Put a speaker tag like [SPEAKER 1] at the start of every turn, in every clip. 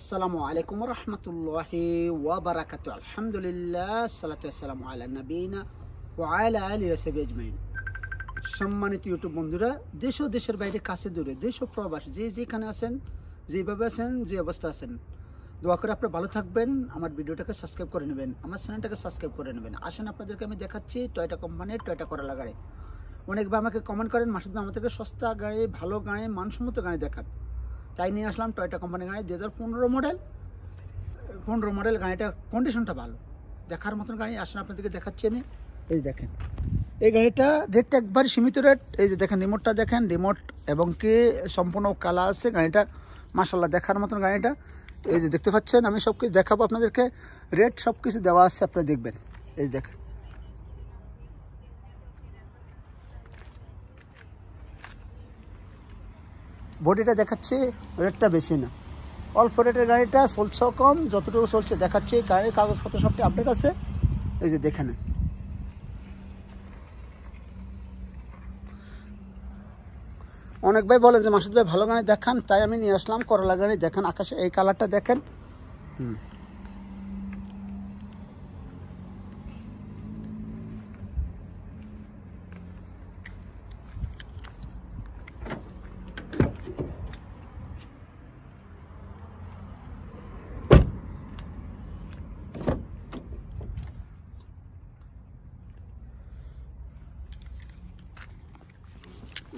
[SPEAKER 1] আসসালামু আলাইকুম রহমতুল্লাহি ওয়া বারাকাতু। আলহামদুলিল্লাহ, সালাতু ওয়াসসালামু আলা নবিয়িনা ওয়া আলা আলিহি ওয়া সাহবিহি আজমাইন। সম্মানিত ইউটিউব বন্ধুরা, দেশ ও দেশের বাইরে, কাছে দূরে, দেশ ও প্রবাস, যে যেখানে আছেন, যেভাবে আছেন, যে অবস্থা আছেন, দোয়া করে আপনি ভালো থাকবেন। আমার ভিডিওটাকে সাবস্ক্রাইব করে নেবেন, আমার চ্যানেলটাকে সাবস্ক্রাইব করে নেবেন। আসেন, আপনাদেরকে আমি দেখাচ্ছি টয়োটা কোম্পানির টয়োটা করোলা গাড়ি। অনেকবার আমাকে কমেন্ট করেন, মাসুদ ভাই আমাদেরকে সস্তা গাড়ি, ভালো গাড়ি, মানসম্মত গাড়ি দেখান। তাই নিয়ে আসলাম টয়োটা কোম্পানির গাড়ি, 2015 মডেল গাড়িটা কন্ডিশনটা ভালো, দেখার মতন গাড়ি। আসেন, আপনাদেরকে দেখাচ্ছি আমি। এই দেখেন, এই গাড়িটা রেটটা একবার সীমিত রেট। এই যে দেখেন, রিমোটটা দেখেন, রিমোট এবং কি সম্পূর্ণ কালা আছে গাড়িটা। মাশাআল্লাহ, দেখার মতন গাড়িটা। এই যে দেখতে পাচ্ছেন, আমি সব কিছু দেখাবো আপনাদেরকে, রেট সব কিছু দেওয়া আছে, আপনারা দেখবেন। এই দেখেন, বডিটা দেখাচ্ছি, রেটটা বেশি না, অল্প রেটের গাড়িটা, চলছে কম, যতটুকু চলছে দেখাচ্ছি। গাড়ির কাগজপত্র সবটি আপডেট আছে, এই যে দেখে নেন। অনেক ভাই বলে যে মাসুদ ভাই ভালো গাড়ি দেখান, তাই আমি নিয়ে আসলাম করলা গাড়ি। দেখেন আকাশে এই কালারটা দেখেন।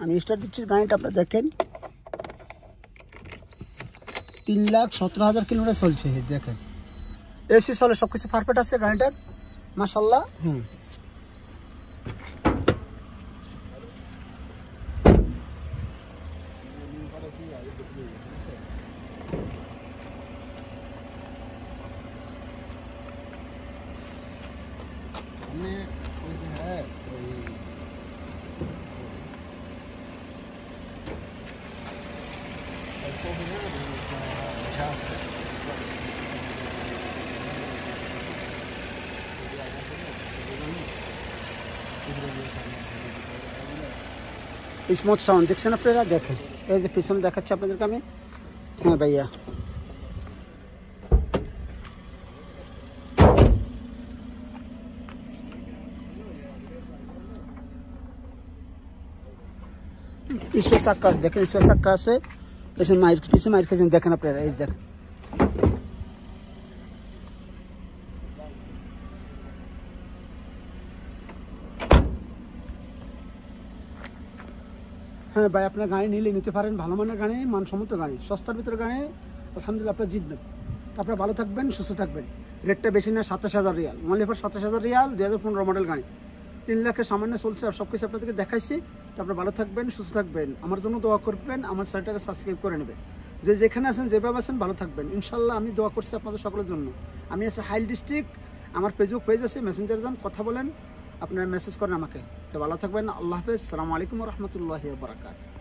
[SPEAKER 1] আমি স্টার্ট দিচ্ছি গাড়িটা, আপনারা দেখেন। 3,17,000 কিলোমিটার চলছে। দেখেন, এসি চলে, সবকিছু পারফেক্ট আছে গাড়িটার, মাশাআল্লাহ। স্মুথ সাউন্ড দেখছেন আপনারা, দেখেন। এই যে পিছনে দেখাচ্ছি আপনাদেরকে আমি। হ্যাঁ ভাইয়া, স্পেস আকাশ দেখেন, স্পেস আকাশে পিছনে মাইর খেয়েছেন, দেখেন আপনারা। এই দেখেন, হ্যাঁ ভাই, আপনার গাড়ি নিতে পারেন, ভালো মানের গাড়ি, মানসম্মত গাড়ি, সস্তার ভিতরে গাড়ি। আলহামদুলিল্লাহ, আপনারা জিতবেন। আপনারা ভালো থাকবেন, সুস্থ থাকবেন। রেটটা বেশি না, 27,000 Real, only for 27,000 Real. 2015 model গাড়ি, 3 লাখের সামান্য চলছে। আর সব কিছু আপনাদেরকে দেখাইছি। তো আপনারা ভালো থাকবেন, সুস্থ থাকবেন, আমার জন্য দোয়া করবেন, আমার চ্যানেলটাকে সাবস্ক্রাইব করে নেবেন। যে যেখানে আছেন, যেভাবে আছেন, ভালো থাকবেন ইনশাল্লাহ। আমি দোয়া করছি আপনাদের সকলের জন্য। আমি আছি হাইল ডিস্ট্রিক্ট, আমার ফেসবুক পেজ আছে, মেসেঞ্জার যান, কথা বলেন, আপনারা মেসেজ করেন আমাকে। তো ভালো থাকবেন, আল্লাহ হাফেজ, আসসালামু আলাইকুম রহমতুল্লাহি ওয়া বারাকাতুহু।